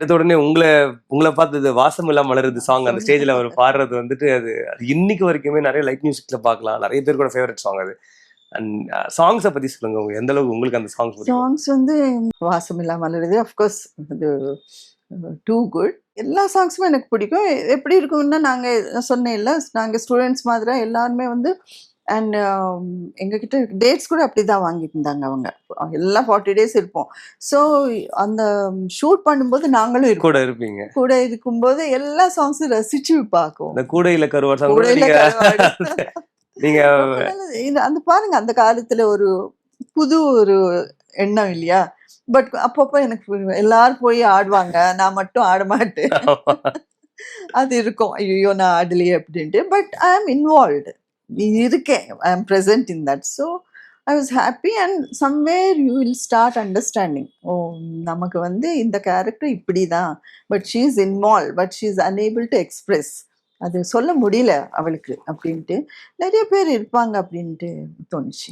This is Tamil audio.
எடுத்த உடனே உங்களை பார்த்து வாசம் எல்லாம் மலருது சாங் அந்த ஸ்டேஜ்ல அவர் பாடுறது வந்துட்டு அது இன்னைக்கு வரைக்குமே நிறைய லைட் மியூசிக்ல பார்க்கலாம். நிறைய பேர் கூட ஃபேவரட் சாங் அது. அண்ட் சாங்ஸை பத்தி சொல்லுங்க. எந்த அளவுக்கு உங்களுக்கு அந்த சாங்ஸ் வந்து வாசமில்லா மலருது அஃப்கோர்ஸ் அது டூ குட். எல்லா சாங்ஸுமே எனக்கு பிடிக்கும். எப்படி இருக்கும்னா நாங்கள் சொன்னேன்ல, நாங்கள் ஸ்டூடெண்ட்ஸ் மாதிரி எல்லாருமே வந்து அண்ட் எங்ககிட்ட டேட்ஸ் கூட அப்படி தான் வாங்கியிருந்தாங்க அவங்க. எல்லாம் 40 days இருப்போம். ஸோ அந்த ஷூட் பண்ணும்போது நாங்களும் கூட இருப்பீங்க. கூட இருக்கும்போது எல்லா சாங்ஸும் ரசிச்சு பார்க்குவோம். இந்த கூடையில கருவாடு சாங் நீங்க அந்த பாருங்க, அந்த காலத்துல ஒரு புது ஒரு எண்ணம் இல்லையா? பட் அப்பப்போ எனக்கு எல்லாரும் போய் ஆடுவாங்க, நான் மட்டும் ஆட மாட்டேன். அது இருக்கும், ஐயோ நான் ஆடலையே அப்படின்ட்டு. பட் ஐ ஆம் இன்வால்வ்டு, இருக்கேன், I am present in that. So I was happy and somewhere you will start understanding. Oh நமக்கு வந்து இந்த கேரக்டர் இப்படி தான், but she is involve, but she is unable to express. அது சொல்ல முடியல அவளுக்கு அப்படின்ட்டு நிறைய பேர் இருப்பாங்க அப்படின்ட்டு தோணுச்சு.